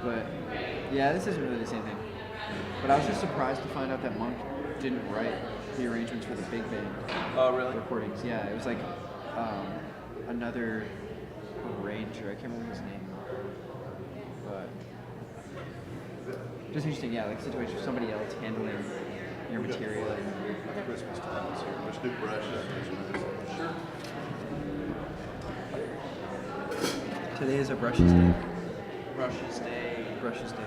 But yeah, this isn't really the same thing. But I was just surprised to find out that Monk didn't write the arrangements for the Big Band recordings. Yeah, it was like another arranger. I can't remember his name. But just interesting, yeah, like a situation with somebody else handling your material. And Christmas time this year. There's new brushes. Sure. today is a brushes day. Brushes Day. Brushes day.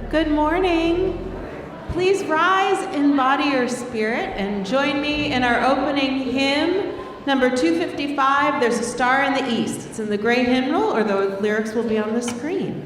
Good morning. Please rise in body or spirit and join me in our opening hymn, number 255, There's a Star in the East. It's in the gray hymnal, or the lyrics will be on the screen.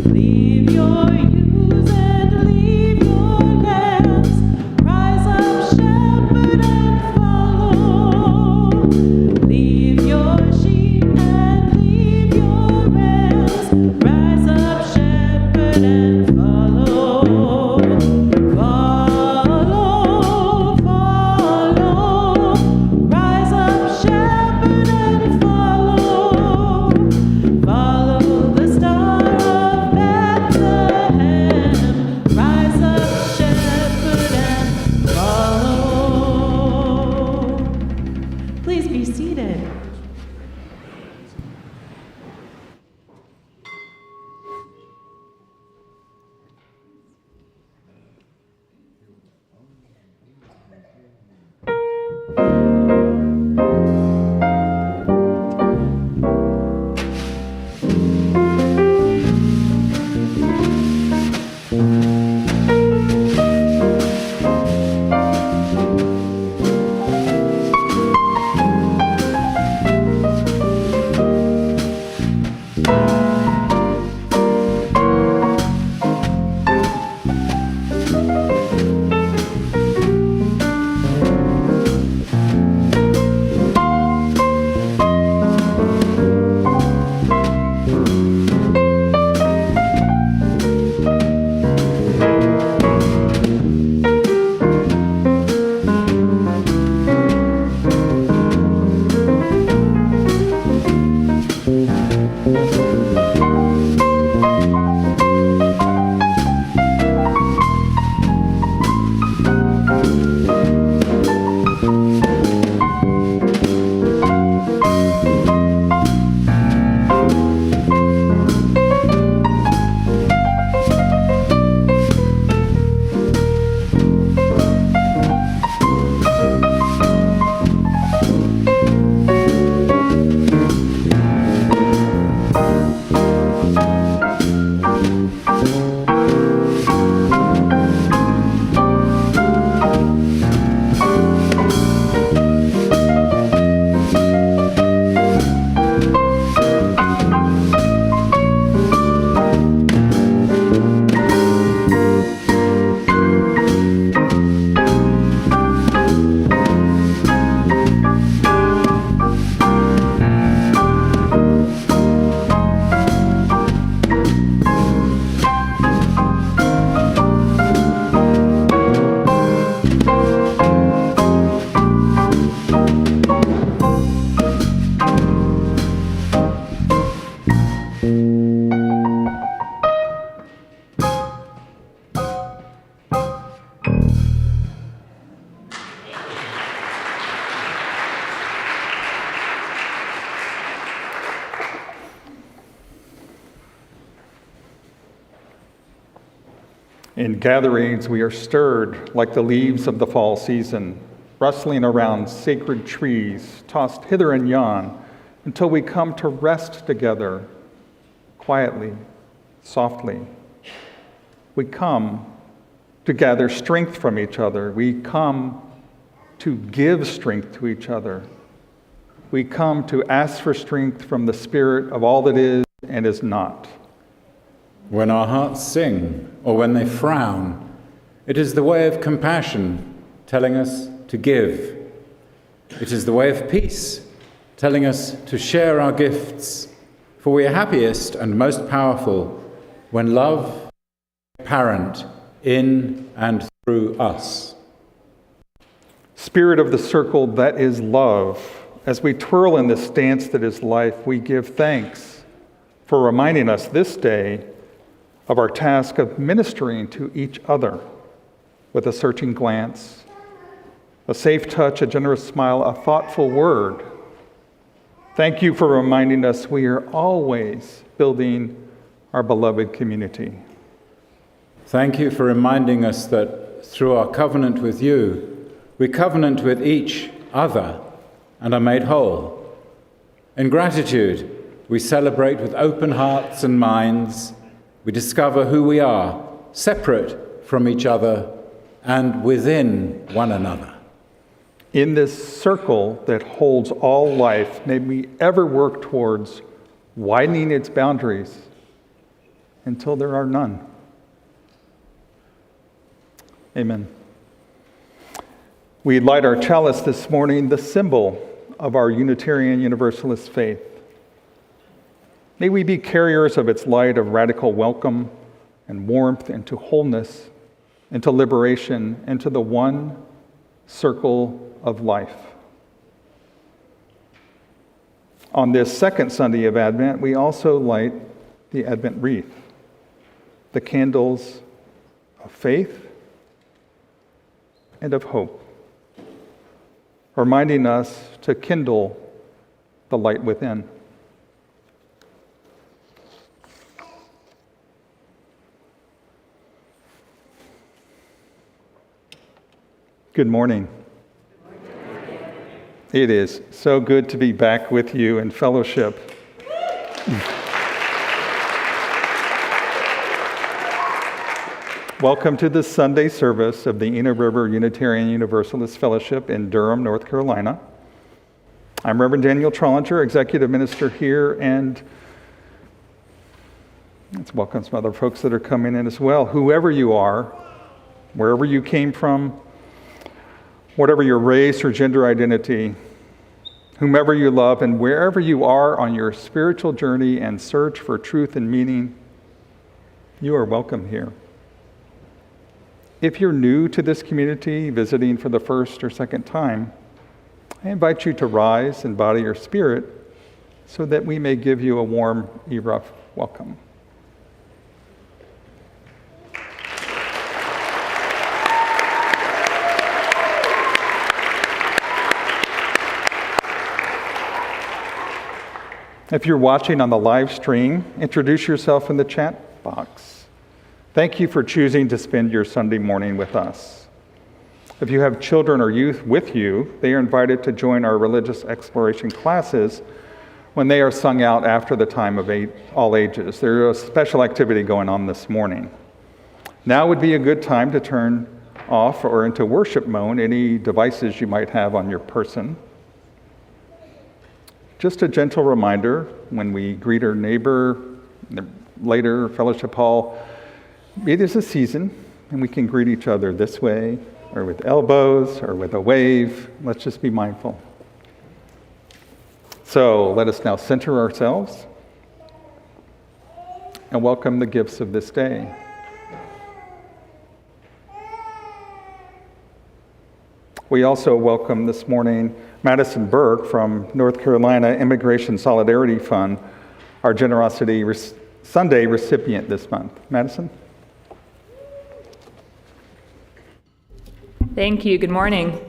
Leave your ewes and leave your lambs. In gatherings, we are stirred like the leaves of the fall season, rustling around sacred trees, tossed hither and yon, until we come to rest together, quietly, softly. We come to gather strength from each other. We come to give strength to each other. We come to ask for strength from the Spirit of all that is and is not. When our hearts sing, or when they frown, it is the way of compassion telling us to give. It is the way of peace telling us to share our gifts, for we are happiest and most powerful when love is apparent in and through us. Spirit of the circle that is love, as we twirl in this dance that is life, we give thanks for reminding us this day of our task of ministering to each other with a searching glance, a safe touch, a generous smile, a thoughtful word. Thank you for reminding us we are always building our beloved community. Thank you for reminding us that through our covenant with you, we covenant with each other and are made whole. In gratitude, we celebrate with open hearts and minds. We discover who we are, separate from each other and within one another. In this circle that holds all life, may we ever work towards widening its boundaries until there are none. Amen. We light our chalice this morning, the symbol of our Unitarian Universalist faith. May we be carriers of its light of radical welcome and warmth into wholeness, into liberation, into the one circle of life. On this second Sunday of Advent, we also light the Advent wreath, the candles of faith and of hope, reminding us to kindle the light within. Good morning. It is so good to be back with you in fellowship. Welcome to the Sunday service of the Eno River Unitarian Universalist Fellowship in Durham, North Carolina. I'm Reverend Daniel Trollinger, Executive Minister here, and let's welcome some other folks that are coming in as well. Whoever you are, wherever you came from, whatever your race or gender identity, whomever you love, and wherever you are on your spiritual journey and search for truth and meaning, you are welcome here. If you're new to this community, visiting for the first or second time, I invite you to rise in body or spirit so that we may give you a warm ERUUF welcome. If you're watching on the live stream, introduce yourself in the chat box. Thank you for choosing to spend your Sunday morning with us. If you have children or youth with you, they are invited to join our religious exploration classes when they are sung out after the time of all ages. There's a special activity going on this morning. Now would be a good time to turn off or into worship mode any devices you might have on your person. Just a gentle reminder, when we greet our neighbor, later, fellowship hall, it is a season, and we can greet each other this way, or with elbows, or with a wave. Let's just be mindful. So let us now center ourselves and welcome the gifts of this day. We also welcome this morning Madison Burke from North Carolina Immigration Solidarity Fund, our Generosity Sunday recipient this month. Madison? Thank you. Good morning.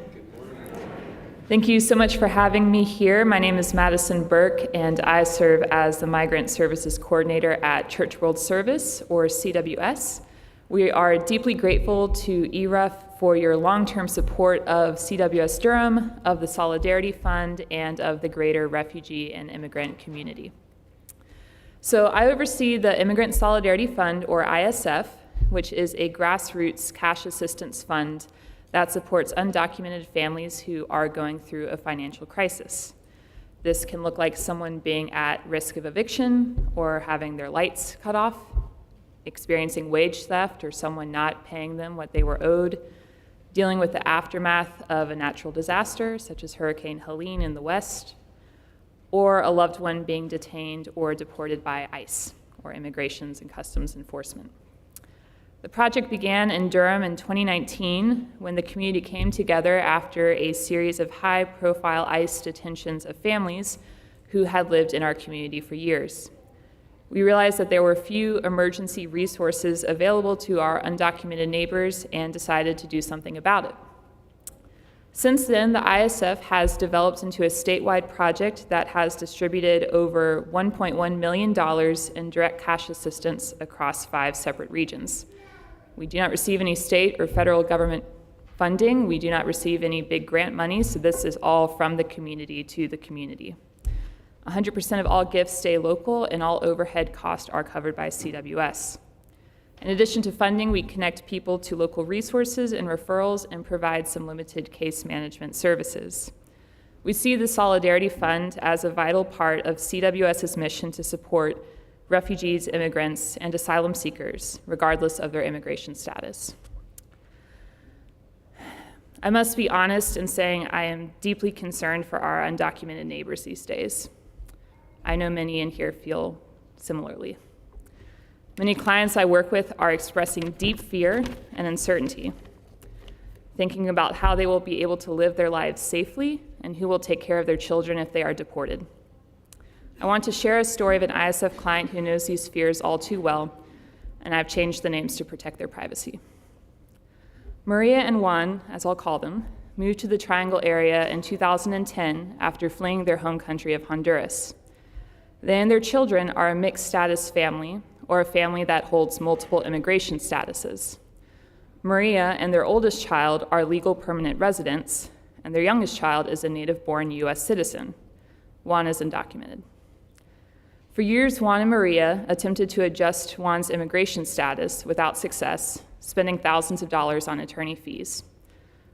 Thank you so much for having me here. My name is Madison Burke, and I serve as the Migrant Services Coordinator at Church World Service, or CWS. We are deeply grateful to ERUUF for your long-term support of CWS Durham, of the Solidarity Fund, and of the greater refugee and immigrant community. So I oversee the Immigrant Solidarity Fund, or ISF, which is a grassroots cash assistance fund that supports undocumented families who are going through a financial crisis. This can look like someone being at risk of eviction or having their lights cut off, experiencing wage theft or someone not paying them what they were owed, dealing with the aftermath of a natural disaster such as Hurricane Helene in the West, or a loved one being detained or deported by ICE, or Immigrations and Customs Enforcement. The project began in Durham in 2019 when the community came together after a series of high-profile ICE detentions of families who had lived in our community for years. We realized that there were few emergency resources available to our undocumented neighbors and decided to do something about it. Since then, the ISF has developed into a statewide project that has distributed over $1.1 million in direct cash assistance across 5 separate regions. We do not receive any state or federal government funding. We do not receive any big grant money, so this is all from the community to the community. 100% of all gifts stay local, and all overhead costs are covered by CWS. In addition to funding, we connect people to local resources and referrals and provide some limited case management services. We see the Solidarity Fund as a vital part of CWS's mission to support refugees, immigrants, and asylum seekers, regardless of their immigration status. I must be honest in saying I am deeply concerned for our undocumented neighbors these days. I know many in here feel similarly. Many clients I work with are expressing deep fear and uncertainty, thinking about how they will be able to live their lives safely and who will take care of their children if they are deported. I want to share a story of an ISF client who knows these fears all too well, and I've changed the names to protect their privacy. Maria and Juan, as I'll call them, moved to the Triangle area in 2010 after fleeing their home country of Honduras. They and their children are a mixed status family, or a family that holds multiple immigration statuses. Maria and their oldest child are legal permanent residents, and their youngest child is a native-born US citizen. Juan is undocumented. For years, Juan and Maria attempted to adjust Juan's immigration status without success, spending thousands of dollars on attorney fees.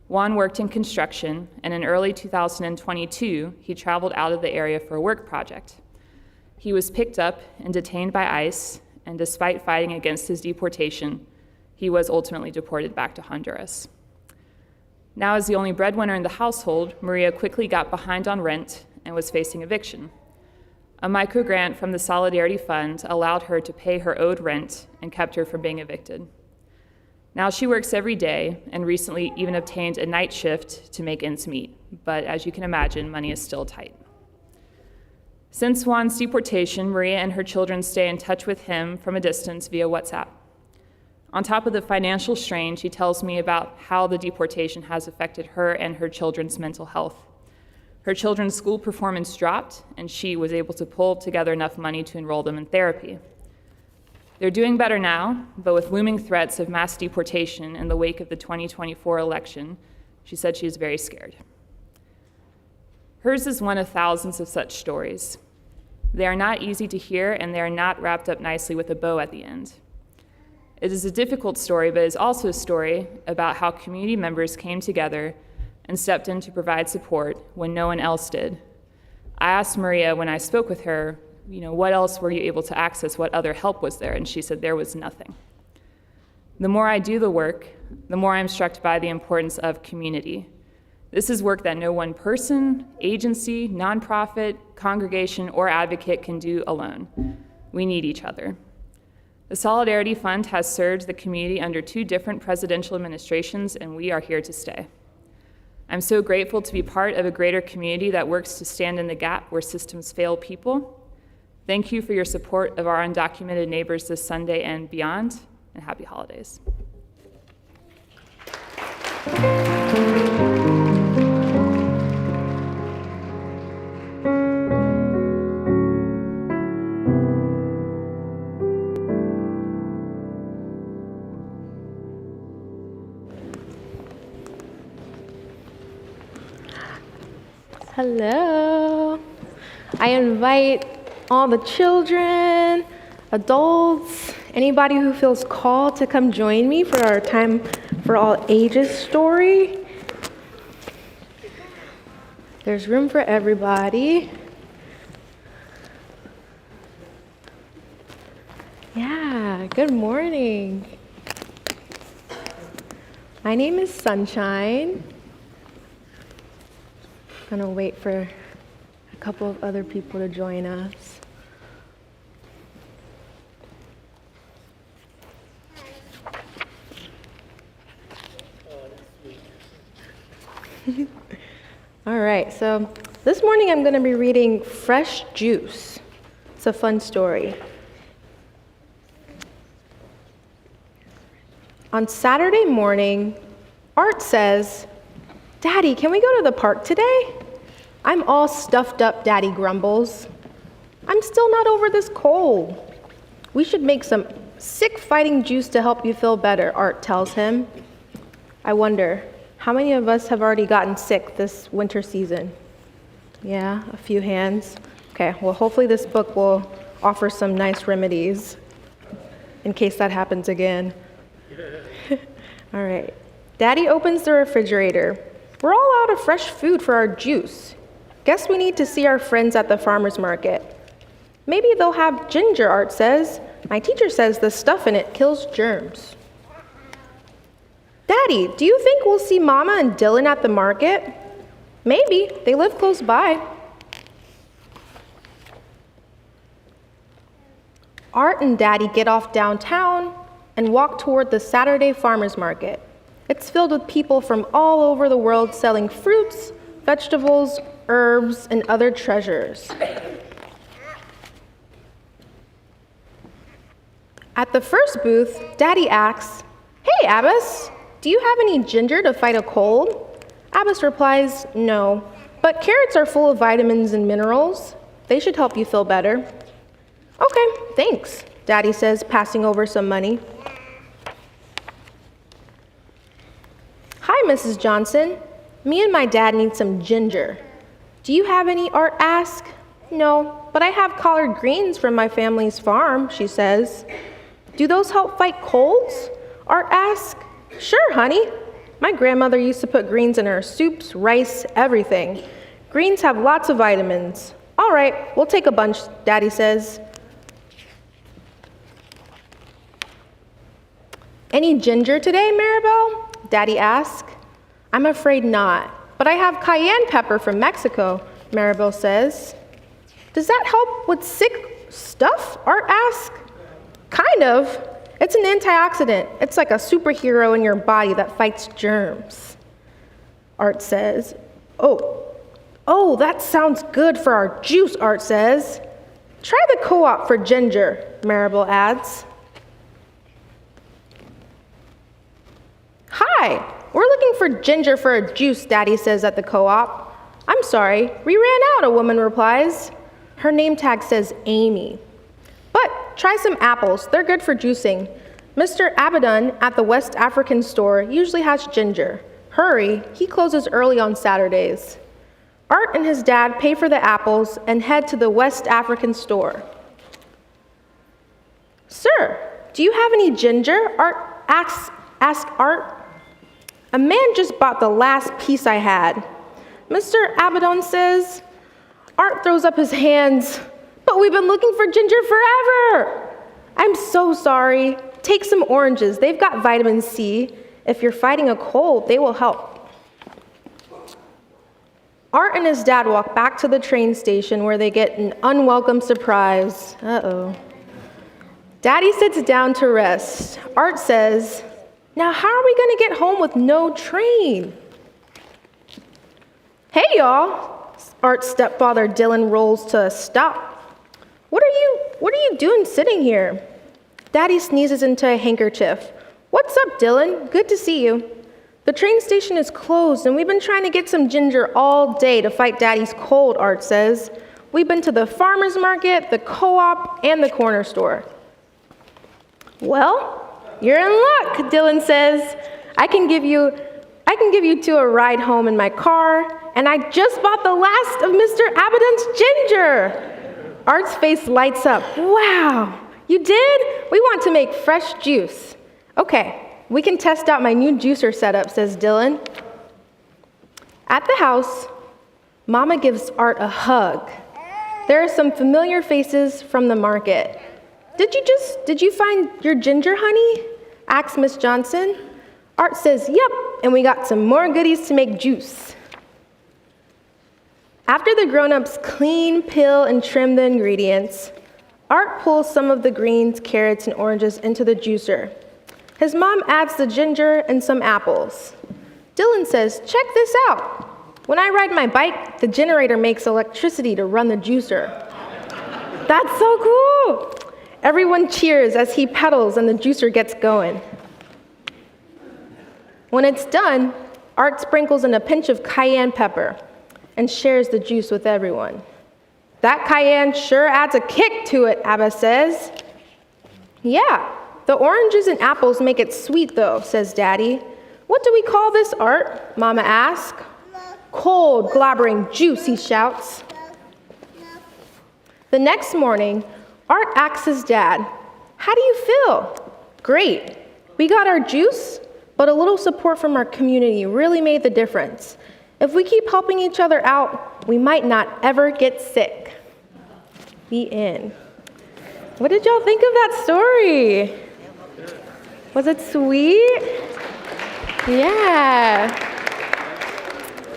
Juan worked in construction, and in early 2022, he traveled out of the area for a work project. He was picked up and detained by ICE, and despite fighting against his deportation, he was ultimately deported back to Honduras. Now, as the only breadwinner in the household, Maria quickly got behind on rent and was facing eviction. A microgrant from the Solidarity Fund allowed her to pay her owed rent and kept her from being evicted. Now she works every day and recently even obtained a night shift to make ends meet, but as you can imagine, money is still tight. Since Juan's deportation, Maria and her children stay in touch with him from a distance via WhatsApp. On top of the financial strain, she tells me about how the deportation has affected her and her children's mental health. Her children's school performance dropped, and she was able to pull together enough money to enroll them in therapy. They're doing better now, but with looming threats of mass deportation in the wake of the 2024 election, she said she is very scared. Hers is one of thousands of such stories. They are not easy to hear, and they are not wrapped up nicely with a bow at the end. It is a difficult story, but it is also a story about how community members came together and stepped in to provide support when no one else did. I asked Maria when I spoke with her, what else were you able to access? What other help was there? And she said there was nothing. The more I do the work, the more I'm struck by the importance of community. This is work that no one person, agency, nonprofit, congregation, or advocate can do alone. We need each other. The Solidarity Fund has served the community under 2 different presidential administrations, and we are here to stay. I'm so grateful to be part of a greater community that works to stand in the gap where systems fail people. Thank you for your support of our undocumented neighbors this Sunday and beyond, and happy holidays. Hello. I invite all the children, adults, anybody who feels called to come join me for our Time for All Ages story. There's room for everybody. Yeah, good morning. My name is Sunshine. I'm gonna wait for a couple of other people to join us. All right, so this morning I'm going to be reading Fresh Juice. It's a fun story. On Saturday morning, Art says, "Daddy, can we go to the park today?" "I'm all stuffed up," Daddy grumbles. "I'm still not over this cold." "We should make some sick fighting juice to help you feel better," Art tells him. I wonder, how many of us have already gotten sick this winter season? Yeah, a few hands. Okay, well, hopefully this book will offer some nice remedies in case that happens again. All right. Daddy opens the refrigerator. We're all out of fresh food for our juice. Guess we need to see our friends at the farmer's market. Maybe they'll have ginger, Art says. My teacher says the stuff in it kills germs. Daddy, do you think we'll see Mama and Dylan at the market? Maybe. They live close by. Art and Daddy get off downtown and walk toward the Saturday farmer's market. It's filled with people from all over the world selling fruits, vegetables, herbs, and other treasures. At the first booth, Daddy asks, "Hey, Abbas, do you have any ginger to fight a cold?" Abbas replies, "No, but carrots are full of vitamins and minerals. They should help you feel better." "Okay, thanks," Daddy says, passing over some money. "Hi, Mrs. Johnson. Me and my dad need some ginger." "Do you have any?" Art asks. "No, but I have collard greens from my family's farm," she says. "Do those help fight colds?" Art asks. "Sure, honey. My grandmother used to put greens in her soups, rice, everything. Greens have lots of vitamins." "All right, we'll take a bunch," Daddy says. "Any ginger today, Maribel?" Daddy asks. "I'm afraid not, but I have cayenne pepper from Mexico," Maribel says. "Does that help with sick stuff?" Art asks. "Kind of. It's an antioxidant. It's like a superhero in your body that fights germs," Art says. Oh, that sounds good for our juice," Art says. "Try the co-op for ginger," Maribel adds. "Hi, we're looking for ginger for a juice," Daddy says at the co-op. "I'm sorry, we ran out," a woman replies. Her name tag says Amy. "But try some apples, they're good for juicing. Mr. Abaddon at the West African store usually has ginger. Hurry, he closes early on Saturdays." Art and his dad pay for the apples and head to the West African store. "Sir, do you have any ginger?" Art asks Art. "A man just bought the last piece I had," Mr. Abaddon says. Art throws up his hands. "But we've been looking for ginger forever." "I'm so sorry. Take some oranges. They've got vitamin C. If you're fighting a cold, they will help." Art and his dad walk back to the train station where they get an unwelcome surprise. Uh-oh. Daddy sits down to rest. Art says, "Now how are we going to get home with no train?" "Hey, y'all." Art's stepfather Dylan rolls to a stop. What are you doing sitting here?" Daddy sneezes into a handkerchief. "What's up, Dylan? Good to see you." "The train station is closed, and we've been trying to get some ginger all day to fight Daddy's cold," Art says. "We've been to the farmer's market, the co-op, and the corner store." "Well, you're in luck," Dylan says. I can give can give you two a ride home in my car, and I just bought the last of Mr. Abaddon's ginger. Art's face lights up. Wow, you did? We want to make fresh juice. Okay, we can test out my new juicer setup, says Dylan. At the house, Mama gives Art a hug. There are some familiar faces from the market. Did you find your ginger, honey? Asks Miss Johnson. Art says, yep, and we got some more goodies to make juice. After the grown-ups clean, peel, and trim the ingredients, Art pulls some of the greens, carrots, and oranges into the juicer. His mom adds the ginger and some apples. Dylan says, check this out. When I ride my bike, the generator makes electricity to run the juicer. That's so cool! Everyone cheers as he pedals and the juicer gets going. When it's done, Art sprinkles in a pinch of cayenne pepper and shares the juice with everyone. That cayenne sure adds a kick to it, Abba says. Yeah, the oranges and apples make it sweet though, says Daddy. What do we call this, Art? Mama asks. Cold, globbering juice, he shouts. The next morning, Art asks his dad, how do you feel? Great. We got our juice, but a little support from our community really made the difference. If we keep helping each other out, we might not ever get sick. The end. What did y'all think of that story? Was it sweet? Yeah.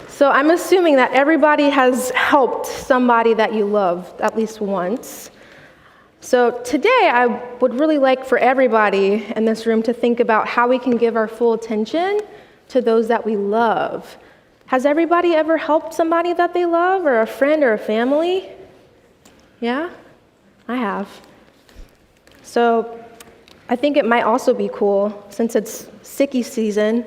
So I'm assuming that everybody has helped somebody that you love at least once. So today I would really like for everybody in this room to think about how we can give our full attention to those that we love. Has everybody ever helped somebody that they love, or a friend or a family? Yeah? I have. So I think it might also be cool, since it's sicky season,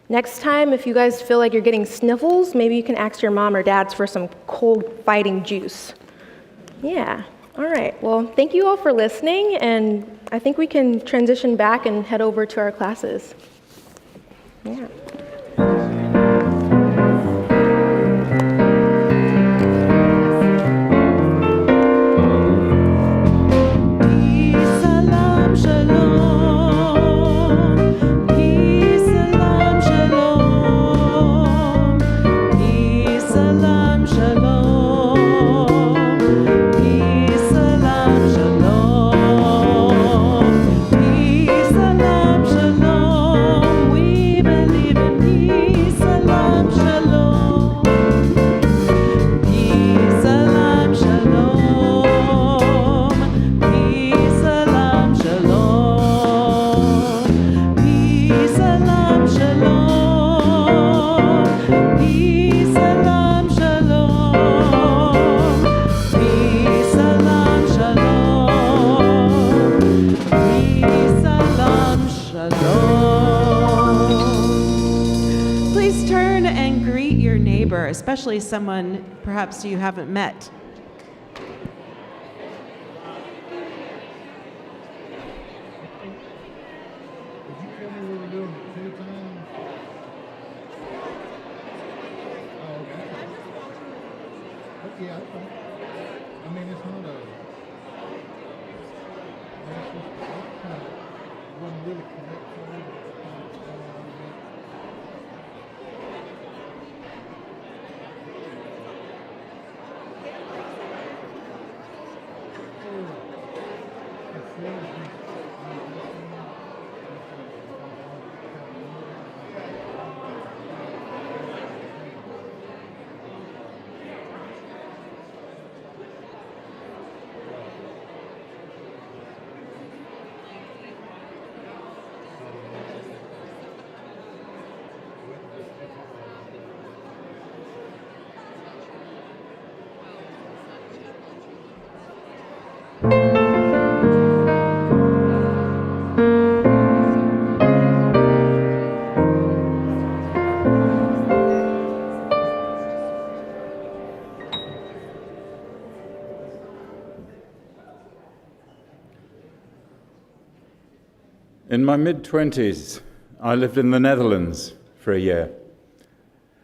next time if you guys feel like you're getting sniffles, maybe you can ask your mom or dad for some cold fighting juice. Yeah. All right. Well, thank you all for listening, and I think we can transition back and head over to our classes. Yeah. Especially someone perhaps you haven't met. In my mid-20s, I lived in the Netherlands for a year.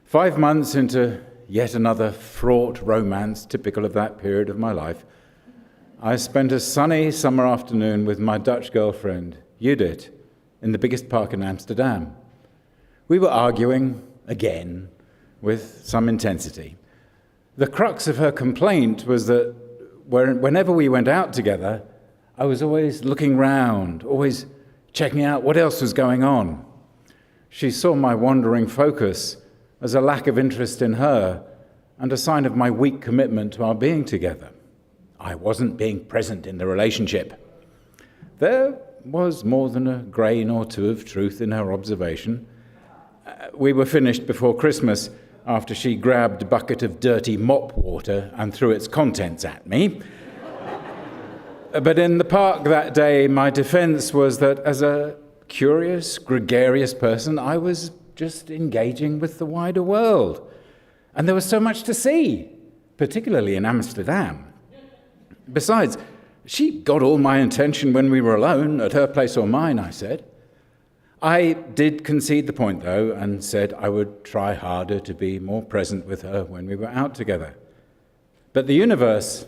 5 months into yet another fraught romance, typical of that period of my life, I spent a sunny summer afternoon with my Dutch girlfriend, Judith, in the biggest park in Amsterdam. We were arguing, again, with some intensity. The crux of her complaint was that whenever we went out together, I was always looking round, always checking out what else was going on. She saw my wandering focus as a lack of interest in her and a sign of my weak commitment to our being together. I wasn't being present in the relationship. There was more than a grain or two of truth in her observation. We were finished before Christmas after she grabbed a bucket of dirty mop water and threw its contents at me. But in the park that day, my defense was that as a curious, gregarious person, I was just engaging with the wider world. And there was so much to see, particularly in Amsterdam. Besides, she got all my attention when we were alone, at her place or mine, I said. I did concede the point, though, and said I would try harder to be more present with her when we were out together. But the universe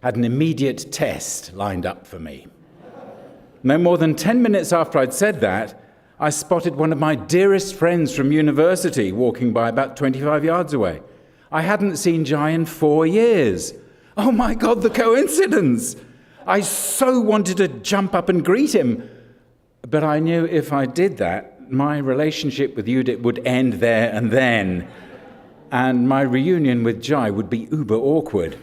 had an immediate test lined up for me. No more than 10 minutes after I'd said that, I spotted one of my dearest friends from university walking by about 25 yards away. I hadn't seen Jai in 4 years. Oh my God, the coincidence! I so wanted to jump up and greet him, but I knew if I did that, my relationship with Judith would end there and then, and my reunion with Jai would be uber awkward.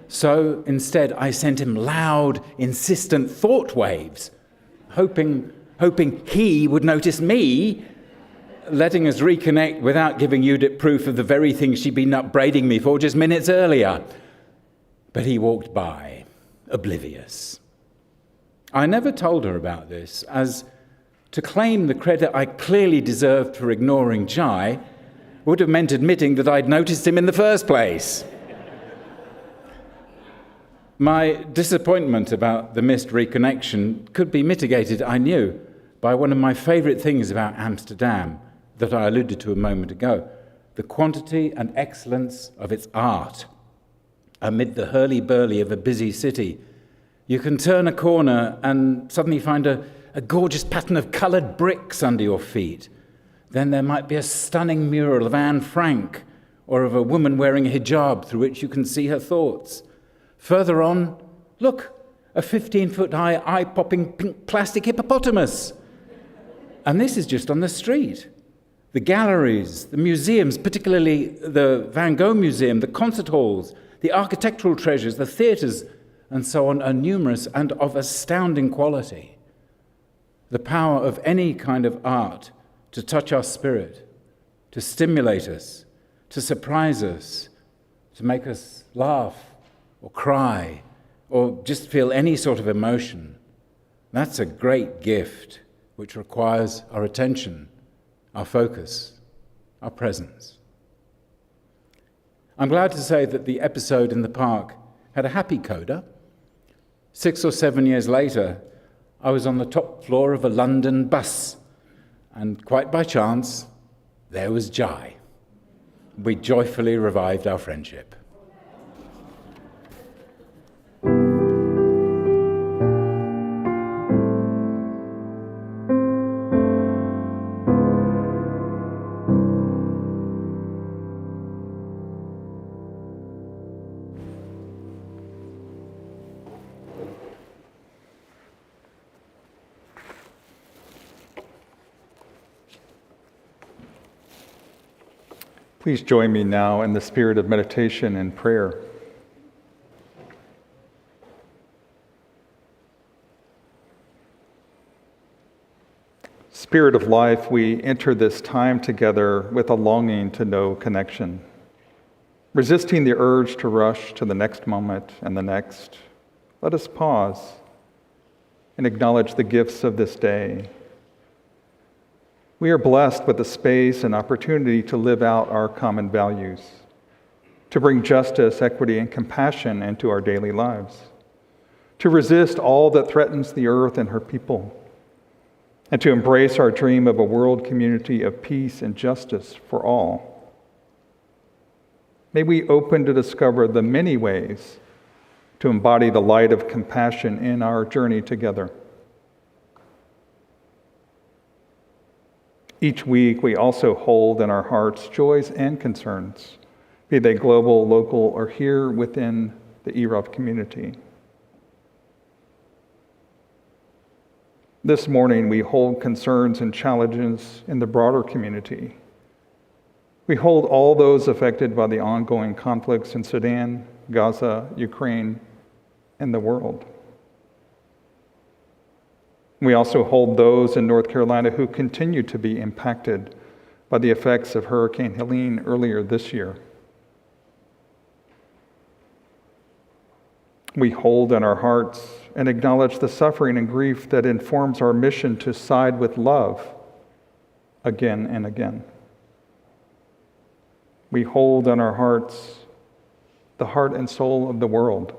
So instead, I sent him loud, insistent thought waves, hoping he would notice me, letting us reconnect without giving Judith proof of the very thing she'd been upbraiding me for just minutes earlier. But he walked by, oblivious. I never told her about this, as to claim the credit I clearly deserved for ignoring Jai would have meant admitting that I'd noticed him in the first place. My disappointment about the missed reconnection could be mitigated, I knew, by one of my favourite things about Amsterdam that I alluded to a moment ago, the quantity and excellence of its art. Amid the hurly-burly of a busy city, you can turn a corner and suddenly find a gorgeous pattern of coloured bricks under your feet. Then there might be a stunning mural of Anne Frank or of a woman wearing a hijab through which you can see her thoughts. Further on, look, a 15-foot-high, eye-popping pink plastic hippopotamus. And this is just on the street. The galleries, the museums, particularly the Van Gogh Museum, the concert halls, the architectural treasures, the theatres, and so on, are numerous and of astounding quality. The power of any kind of art to touch our spirit, to stimulate us, to surprise us, to make us laugh or cry or just feel any sort of emotion, that's a great gift which requires our attention, our focus, our presence. I'm glad to say that the episode in the park had a happy coda. 6 or 7 years later, I was on the top floor of a London bus, and quite by chance, there was Jai. We joyfully revived our friendship. Please join me now in the spirit of meditation and prayer. Spirit of life, we enter this time together with a longing to know connection, resisting the urge to rush to the next moment and the next. Let us pause and acknowledge the gifts of this day. We are blessed with the space and opportunity to live out our common values, to bring justice, equity, and compassion into our daily lives, to resist all that threatens the earth and her people, and to embrace our dream of a world community of peace and justice for all. May we open to discover the many ways to embody the light of compassion in our journey together. Each week, we also hold in our hearts joys and concerns, be they global, local, or here within the ERUUF community. This morning, we hold concerns and challenges in the broader community. We hold all those affected by the ongoing conflicts in Sudan, Gaza, Ukraine, and the world. We also hold those in North Carolina who continue to be impacted by the effects of Hurricane Helene earlier this year. We hold in our hearts and acknowledge the suffering and grief that informs our mission to side with love again and again. We hold in our hearts the heart and soul of the world.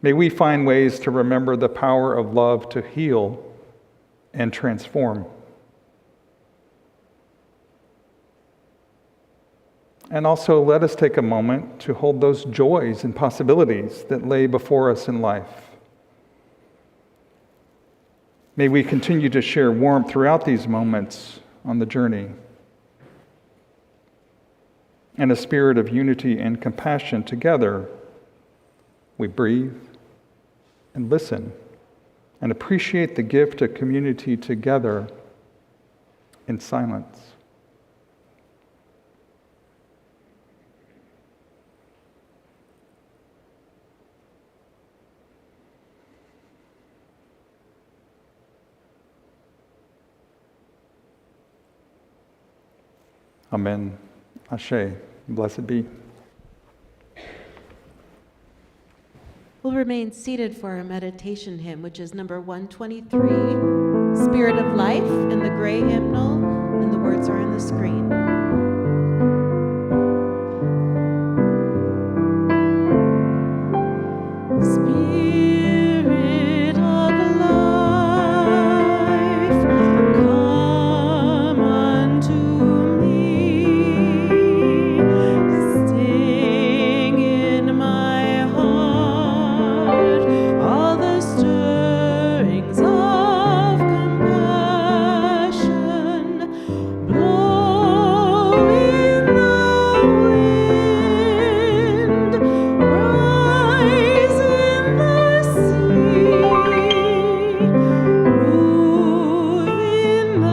May we find ways to remember the power of love to heal and transform. And also let us take a moment to hold those joys and possibilities that lay before us in life. May we continue to share warmth throughout these moments on the journey. In a spirit of unity and compassion together, we breathe and listen and appreciate the gift of community together in silence. Amen. Ashe. Blessed be. We'll remain seated for our meditation hymn, which is number 123, Spirit of Life, in the gray hymnal, and the words are on the screen. Spirit of life, come unto me, sting in my heart all the stirrings of compassion, blow in the wind, rise in the sea, move in the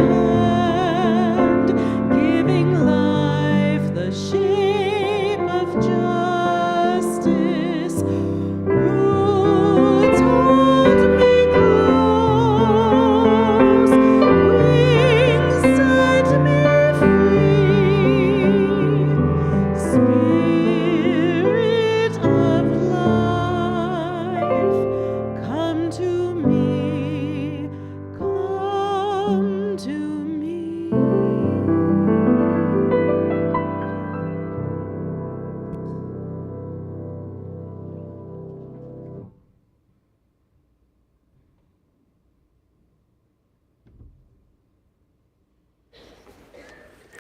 hand, giving life the shape of justice. Roots hold me close, wings set me free. Spirit of life, come to me, come to me.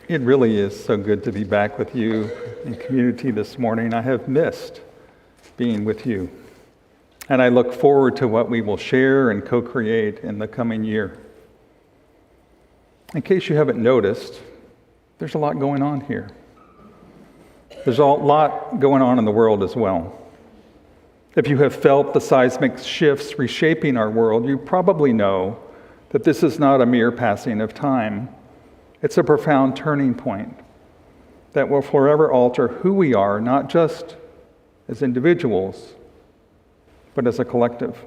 It really is so good to be back with you in community this morning. I have missed being with you, and I look forward to what we will share and co-create in the coming year. In case you haven't noticed, there's a lot going on here. There's a lot going on in the world as well. If you have felt the seismic shifts reshaping our world, you probably know that this is not a mere passing of time. It's a profound turning point that will forever alter who we are, not just as individuals, but as a collective.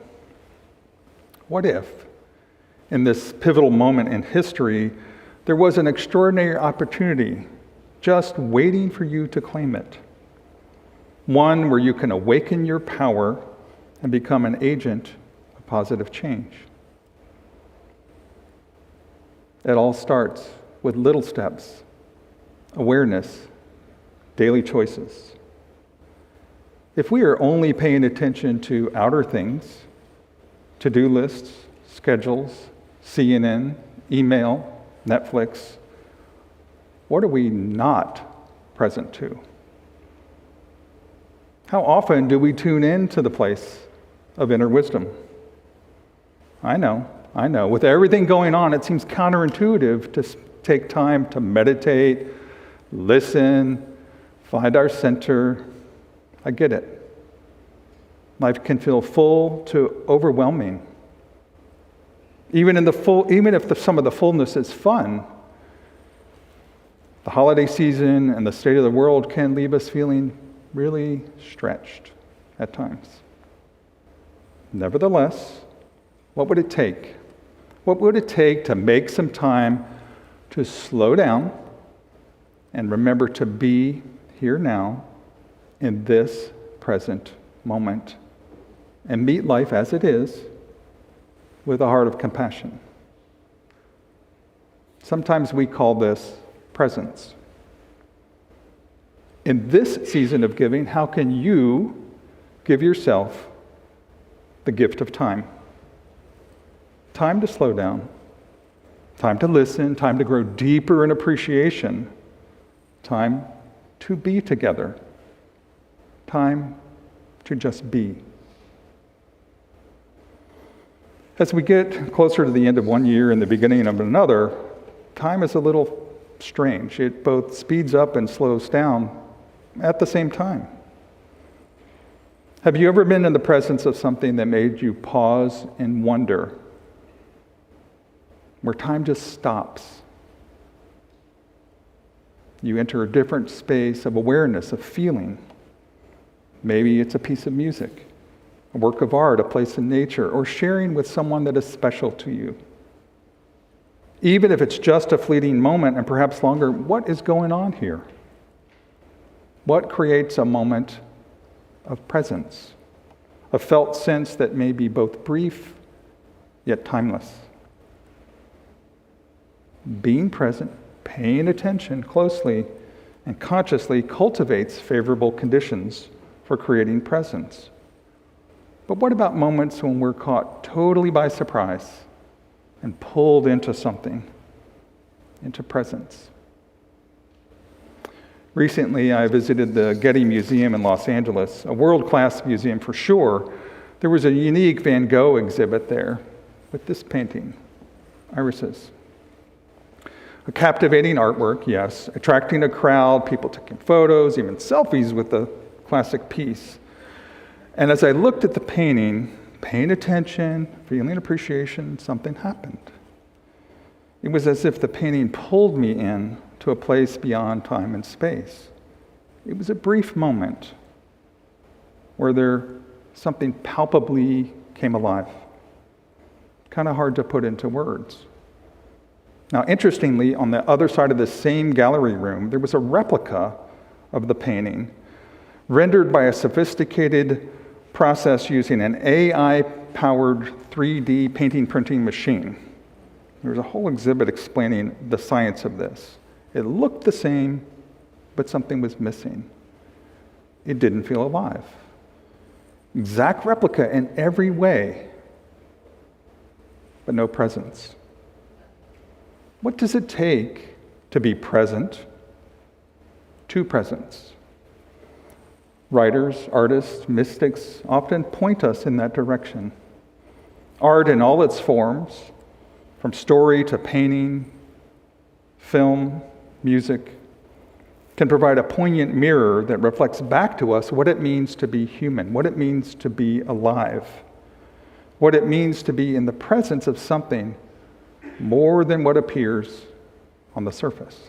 What if, in this pivotal moment in history, there was an extraordinary opportunity just waiting for you to claim it? One where you can awaken your power and become an agent of positive change. It all starts with little steps, awareness, daily choices. If we are only paying attention to outer things, to-do lists, schedules, CNN, email, Netflix, what are we not present to? How often do we tune in to the place of inner wisdom? I know. With everything going on, it seems counterintuitive to take time to meditate, listen, find our center. I get it. Life can feel full to overwhelming. Even if some of the fullness is fun, the holiday season and the state of the world can leave us feeling really stretched at times. Nevertheless, what would it take? What would it take to make some time to slow down and remember to be here now in this present moment and meet life as it is with a heart of compassion? Sometimes we call this presence. In this season of giving, how can you give yourself the gift of time? Time to slow down, time to listen, time to grow deeper in appreciation, time to be together, time to just be. As we get closer to the end of one year and the beginning of another, time is a little strange. It both speeds up and slows down at the same time. Have you ever been in the presence of something that made you pause and wonder, where time just stops? You enter a different space of awareness, of feeling. Maybe it's a piece of music, a work of art, a place in nature, or sharing with someone that is special to you. Even if it's just a fleeting moment and perhaps longer, what is going on here? What creates a moment of presence, a felt sense that may be both brief yet timeless? Being present, paying attention closely and consciously cultivates favorable conditions for creating presence. But what about moments when we're caught totally by surprise and pulled into something, into presence? Recently, I visited the Getty Museum in Los Angeles, a world-class museum for sure. There was a unique Van Gogh exhibit there with this painting, Irises. A captivating artwork, yes, attracting a crowd, people taking photos, even selfies with the classic piece. And as I looked at the painting, paying attention, feeling appreciation, something happened. It was as if the painting pulled me in to a place beyond time and space. It was a brief moment where something palpably came alive. Kind of hard to put into words. Now, interestingly, on the other side of the same gallery room, there was a replica of the painting, rendered by a sophisticated process using an AI-powered 3D painting printing machine. There was a whole exhibit explaining the science of this. It looked the same, but something was missing. It didn't feel alive. Exact replica in every way, but no presence. What does it take to be present to presence? Writers, artists, mystics often point us in that direction. Art in all its forms, from story to painting, film, music, can provide a poignant mirror that reflects back to us what it means to be human, what it means to be alive, what it means to be in the presence of something more than what appears on the surface.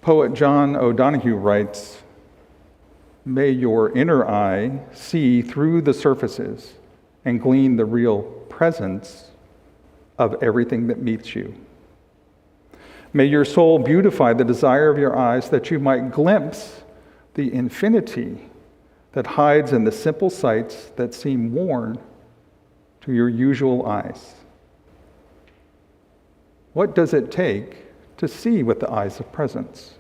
Poet John O'Donohue writes, "May your inner eye see through the surfaces and glean the real presence of everything that meets you. May your soul beautify the desire of your eyes that you might glimpse the infinity that hides in the simple sights that seem worn to your usual eyes." What does it take to see with the eyes of presence?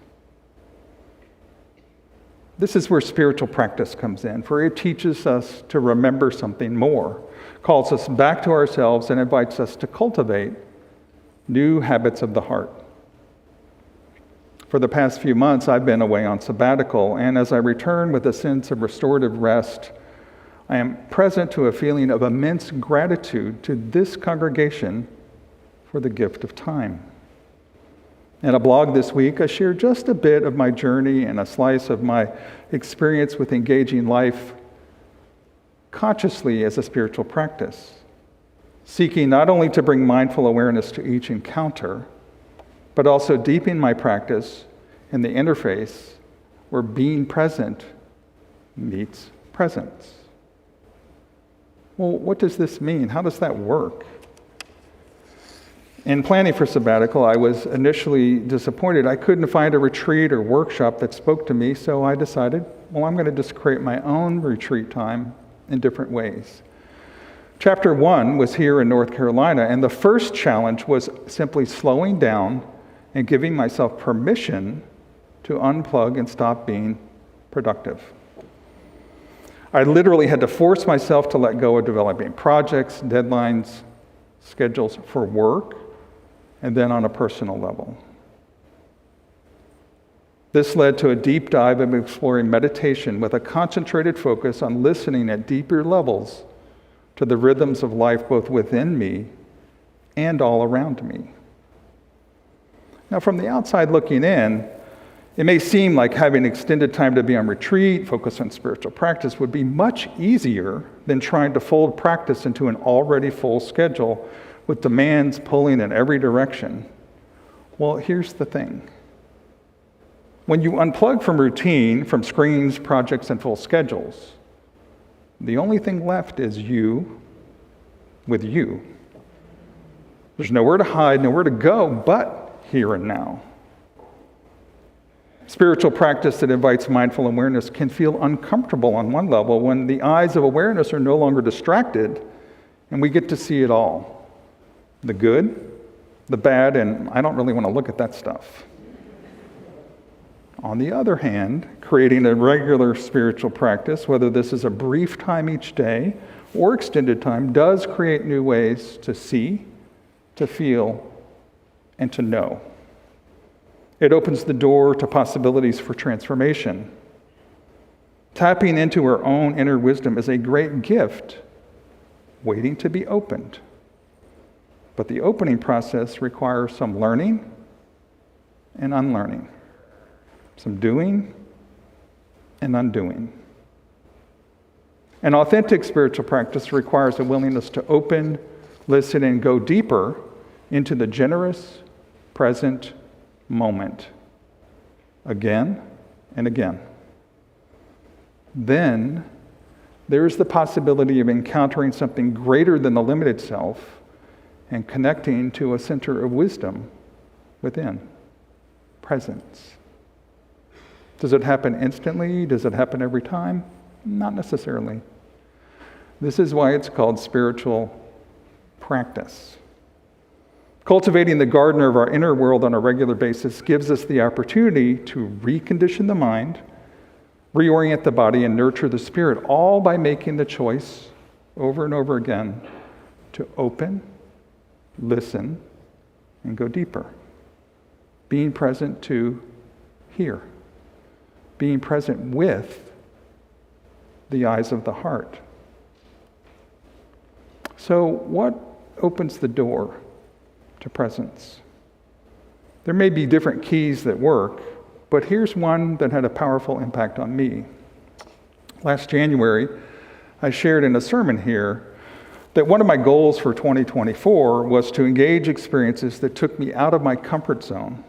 This is where spiritual practice comes in, for it teaches us to remember something more, calls us back to ourselves, and invites us to cultivate new habits of the heart. For the past few months, I've been away on sabbatical, and as I return with a sense of restorative rest, I am present to a feeling of immense gratitude to this congregation for the gift of time. In a blog this week, I shared just a bit of my journey and a slice of my experience with engaging life consciously as a spiritual practice, seeking not only to bring mindful awareness to each encounter, but also deepen my practice in the interface where being present meets presence. Well, what does this mean? How does that work? In planning for sabbatical, I was initially disappointed. I couldn't find a retreat or workshop that spoke to me, so I decided, well, I'm going to just create my own retreat time in different ways. Chapter 1 was here in North Carolina, and the first challenge was simply slowing down and giving myself permission to unplug and stop being productive. I literally had to force myself to let go of developing projects, deadlines, schedules for work, and then on a personal level. This led to a deep dive of exploring meditation with a concentrated focus on listening at deeper levels to the rhythms of life both within me and all around me. Now, from the outside looking in, it may seem like having extended time to be on retreat, focus on spiritual practice, would be much easier than trying to fold practice into an already full schedule with demands pulling in every direction. Well, here's the thing. When you unplug from routine, from screens, projects, and full schedules, the only thing left is you with you. There's nowhere to hide, nowhere to go but here and now. Spiritual practice that invites mindful awareness can feel uncomfortable on one level when the eyes of awareness are no longer distracted and we get to see it all. The good, the bad, and I don't really want to look at that stuff. On the other hand, creating a regular spiritual practice, whether this is a brief time each day or extended time, does create new ways to see, to feel, and to know. It opens the door to possibilities for transformation. Tapping into our own inner wisdom is a great gift, waiting to be opened. But the opening process requires some learning and unlearning, some doing and undoing. An authentic spiritual practice requires a willingness to open, listen, and go deeper into the generous, present moment, again and again. Then there is the possibility of encountering something greater than the limited self and connecting to a center of wisdom within, presence. Does it happen instantly? Does it happen every time? Not necessarily. This is why it's called spiritual practice. Cultivating the gardener of our inner world on a regular basis gives us the opportunity to recondition the mind, reorient the body, and nurture the spirit, all by making the choice over and over again to open, listen, and go deeper. Being present to hear. Being present with the eyes of the heart. So, what opens the door to presence? There may be different keys that work, but here's one that had a powerful impact on me. Last January, I shared in a sermon here that one of my goals for 2024 was to engage experiences that took me out of my comfort zone,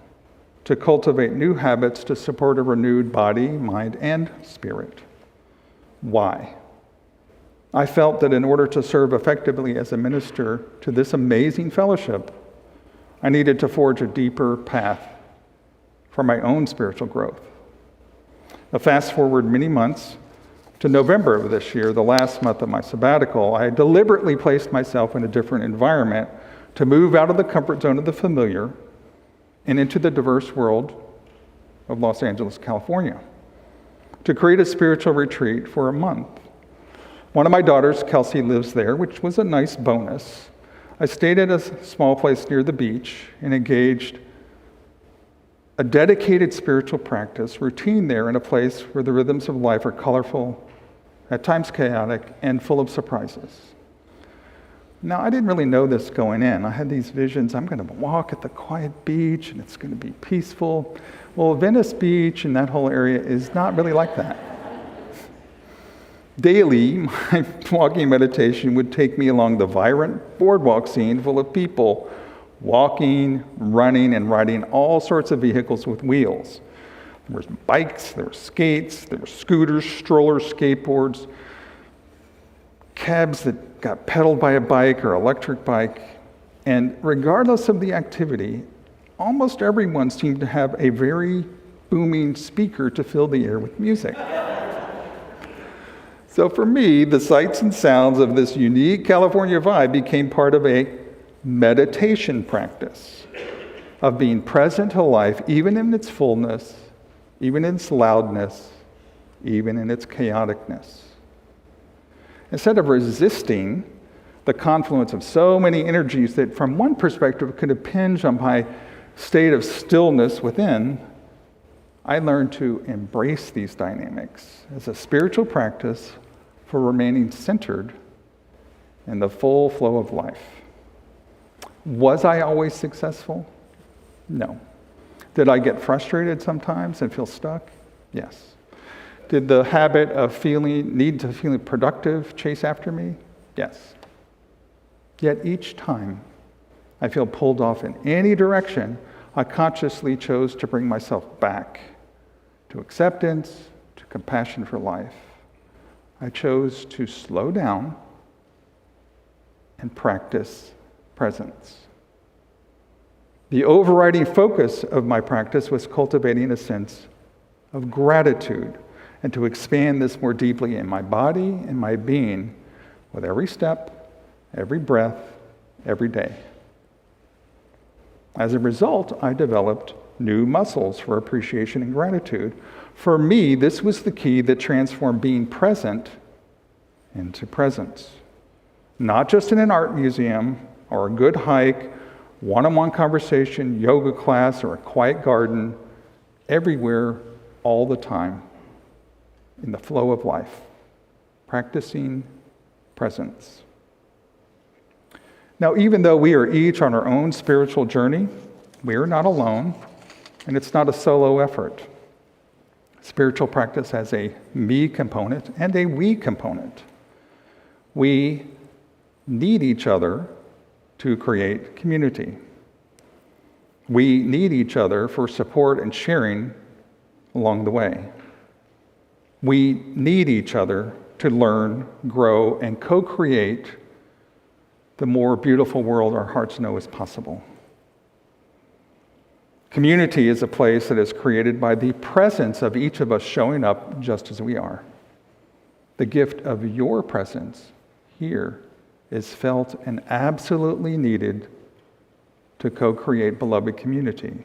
to cultivate new habits to support a renewed body, mind, and spirit. Why? I felt that in order to serve effectively as a minister to this amazing fellowship, I needed to forge a deeper path for my own spiritual growth. Now, fast forward many months to November of this year, the last month of my sabbatical, I deliberately placed myself in a different environment to move out of the comfort zone of the familiar and into the diverse world of Los Angeles, California, to create a spiritual retreat for a month. One of my daughters, Kelsey, lives there, which was a nice bonus. I stayed at a small place near the beach and engaged a dedicated spiritual practice, routine there in a place where the rhythms of life are colorful, at times chaotic, and full of surprises. Now, I didn't really know this going in. I had these visions, I'm going to walk at the quiet beach, and it's going to be peaceful. Well, Venice Beach and that whole area is not really like that. Daily, my walking meditation would take me along the vibrant boardwalk scene full of people walking, running, and riding all sorts of vehicles with wheels. There was bikes, there were skates, there were scooters, strollers, skateboards, cabs that got pedaled by a bike or electric bike. And regardless of the activity, almost everyone seemed to have a very booming speaker to fill the air with music. So for me, the sights and sounds of this unique California vibe became part of a meditation practice of being present to life, even in its fullness, even in its loudness, even in its chaoticness. Instead of resisting the confluence of so many energies that from one perspective could impinge on my state of stillness within, I learned to embrace these dynamics as a spiritual practice for remaining centered in the full flow of life. Was I always successful? No. Did I get frustrated sometimes and feel stuck? Yes. Did the habit of need to feel productive chase after me? Yes. Yet each time I feel pulled off in any direction, I consciously chose to bring myself back to acceptance, to compassion for life. I chose to slow down and practice presence. The overriding focus of my practice was cultivating a sense of gratitude and to expand this more deeply in my body and my being with every step, every breath, every day. As a result, I developed new muscles for appreciation and gratitude. For me, this was the key that transformed being present into presence. Not just in an art museum or a good hike, one-on-one conversation, yoga class, or a quiet garden, everywhere, all the time, in the flow of life, practicing presence. Now, even though we are each on our own spiritual journey, we are not alone, and it's not a solo effort. Spiritual practice has a me component and a we component. We need each other to create community. We need each other for support and sharing along the way. We need each other to learn, grow, and co-create the more beautiful world our hearts know is possible. Community is a place that is created by the presence of each of us showing up just as we are. The gift of your presence here is felt and absolutely needed to co-create beloved community.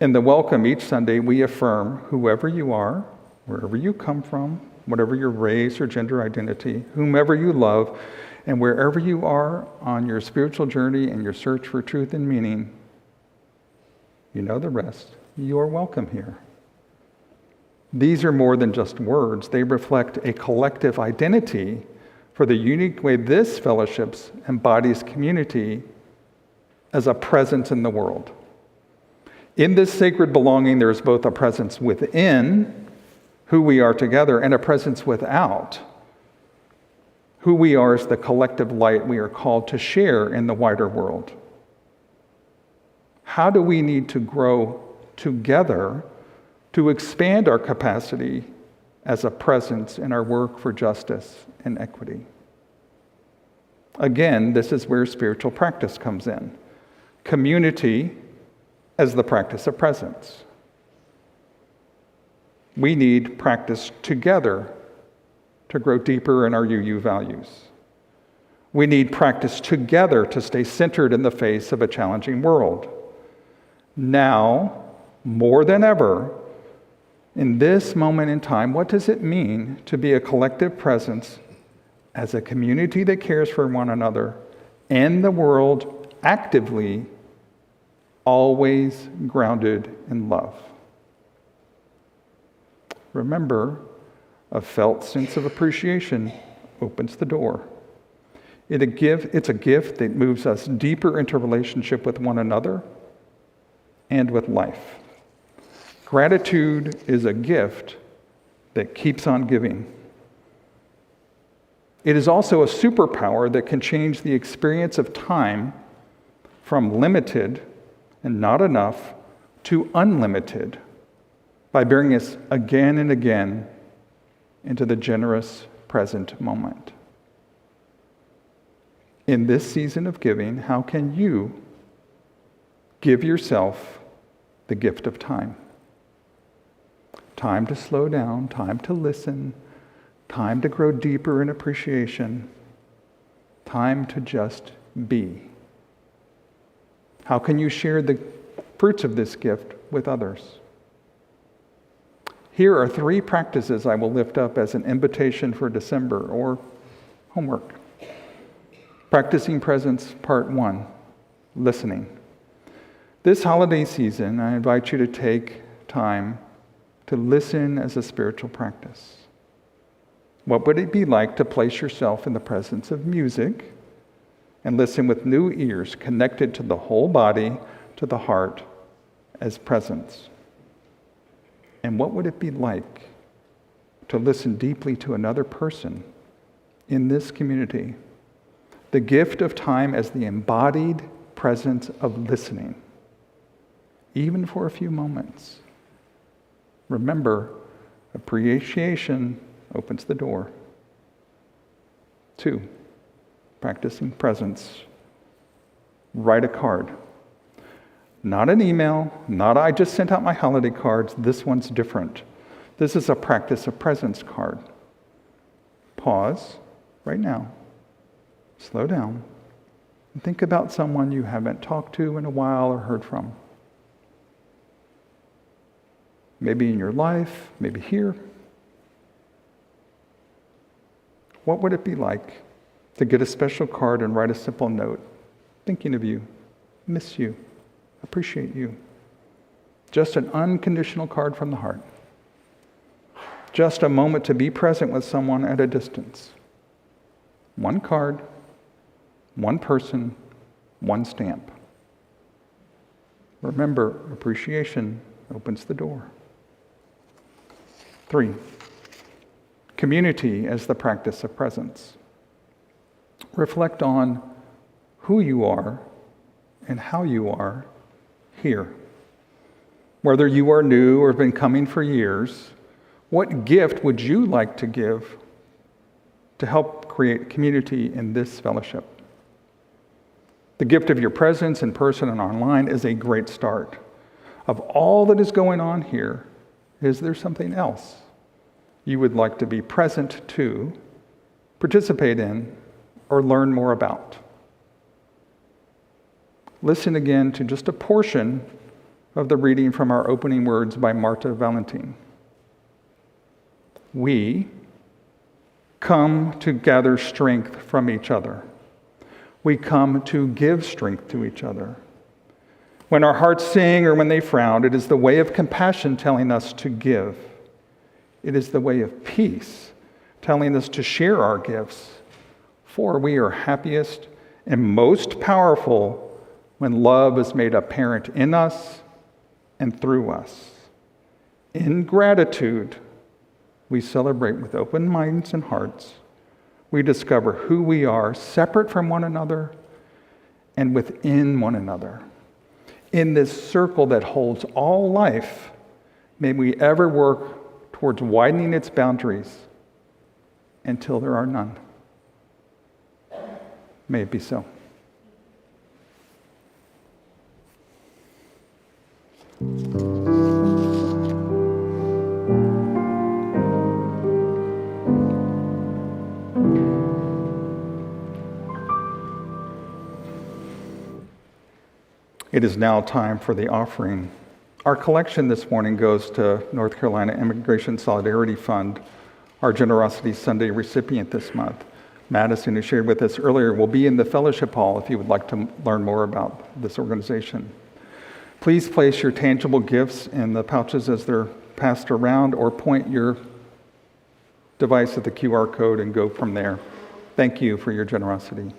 In the welcome each Sunday, we affirm whoever you are, wherever you come from, whatever your race or gender identity, whomever you love, and wherever you are on your spiritual journey and your search for truth and meaning, you know the rest. You are welcome here. These are more than just words. They reflect a collective identity for the unique way this fellowship embodies community as a presence in the world. In this sacred belonging, there is both a presence within who we are together and a presence without who we are as the collective light we are called to share in the wider world. How do we need to grow together to expand our capacity as a presence in our work for justice and equity? Again, this is where spiritual practice comes in. Community as the practice of presence. We need practice together to grow deeper in our UU values. We need practice together to stay centered in the face of a challenging world. Now, more than ever, in this moment in time, what does it mean to be a collective presence as a community that cares for one another and the world actively always grounded in love. Remember, a felt sense of appreciation opens the door. It's a gift that moves us deeper into relationship with one another and with life. Gratitude is a gift that keeps on giving. It is also a superpower that can change the experience of time from limited and not enough to unlimited by bringing us again and again into the generous present moment. In this season of giving, how can you give yourself the gift of time? Time to slow down, time to listen, time to grow deeper in appreciation, time to just be. How can you share the fruits of this gift with others? Here are 3 practices I will lift up as an invitation for December or homework. Practicing presence, part 1, listening. This holiday season, I invite you to take time to listen as a spiritual practice. What would it be like to place yourself in the presence of music and listen with new ears connected to the whole body, to the heart, as presence? And what would it be like to listen deeply to another person in this community? The gift of time as the embodied presence of listening, even for a few moments. Remember, appreciation opens the door. 2, practicing presence. Write a card. Not an email, not I just sent out my holiday cards. This one's different. This is a practice of presence card. Pause right now. Slow down. And think about someone you haven't talked to in a while or heard from. Maybe in your life, maybe here. What would it be like to get a special card and write a simple note, thinking of you, miss you, appreciate you? Just an unconditional card from the heart. Just a moment to be present with someone at a distance. One card, one person, one stamp. Remember, appreciation opens the door. 3, community as the practice of presence. Reflect on who you are and how you are here. Whether you are new or have been coming for years, what gift would you like to give to help create community in this fellowship? The gift of your presence in person and online is a great start. Of all that is going on here, is there something else you would like to be present to, participate in, or learn more about? Listen again to just a portion of the reading from our opening words by Marta Valentin. We come to gather strength from each other. We come to give strength to each other. When our hearts sing or when they frown, it is the way of compassion telling us to give. It is the way of peace telling us to share our gifts, for we are happiest and most powerful when love is made apparent in us and through us. In gratitude, we celebrate with open minds and hearts. We discover who we are separate from one another and within one another. In this circle that holds all life, may we ever work towards widening its boundaries until there are none. May it be so. It is now time for the offering. Our collection this morning goes to North Carolina Immigration Solidarity Fund, our Generosity Sunday recipient this month. Madison, who shared with us earlier, will be in the fellowship hall if you would like to learn more about this organization. Please place your tangible gifts in the pouches as they're passed around, or point your device at the QR code and go from there. Thank you for your generosity.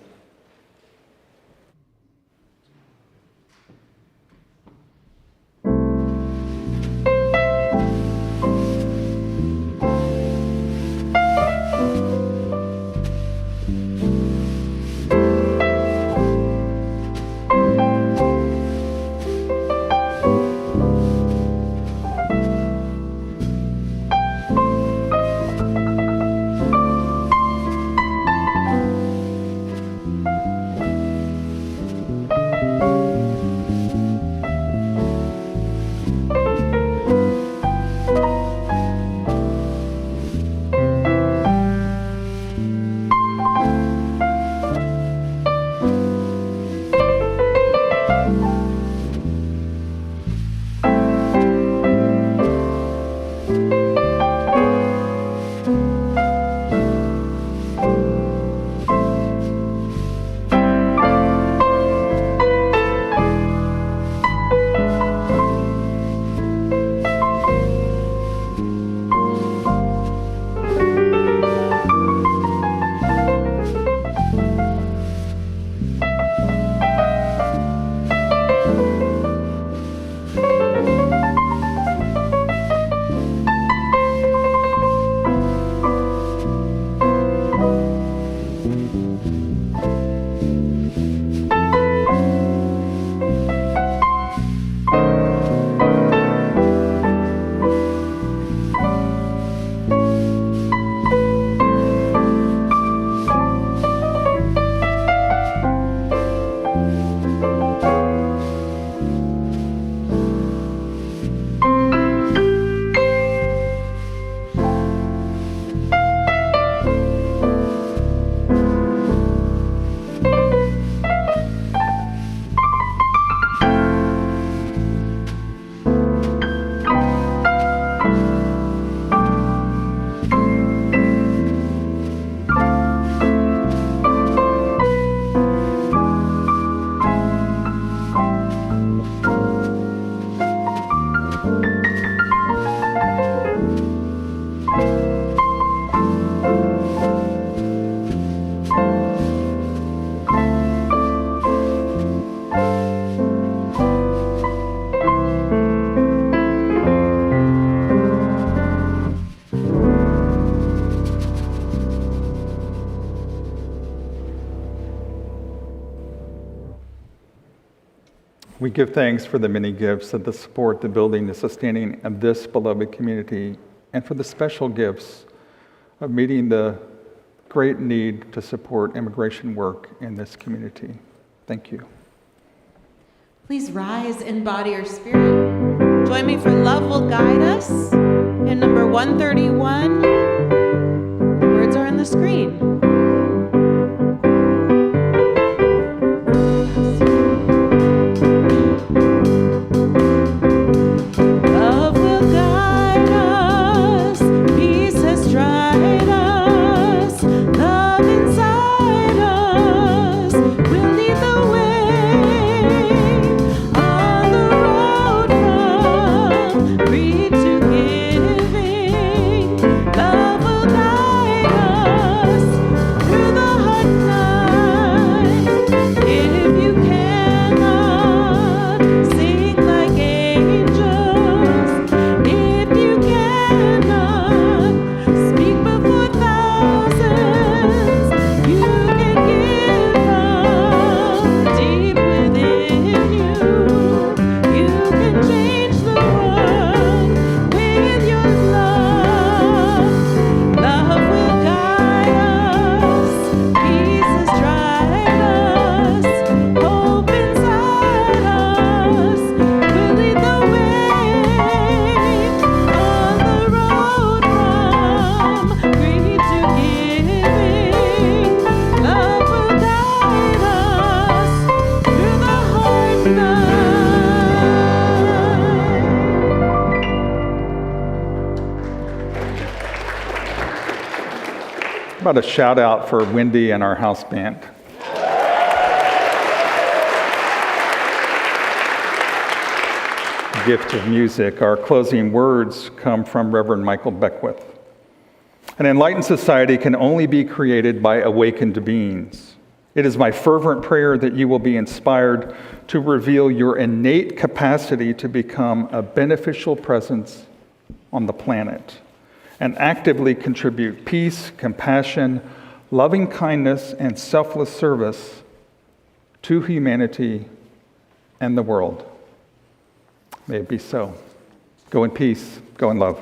We give thanks for the many gifts that support the building, the sustaining of this beloved community, and for the special gifts of meeting the great need to support immigration work in this community. Thank you. Please rise in body or spirit. Join me for Love Will Guide Us in number 131. The words are on the screen. How about a shout out for Wendy and our house band? gift of music. Our closing words come from Reverend Michael Beckwith. An enlightened society can only be created by awakened beings. It is my fervent prayer that you will be inspired to reveal your innate capacity to become a beneficial presence on the planet and actively contribute peace, compassion, loving kindness, and selfless service to humanity and the world. May it be so. Go in peace, go in love.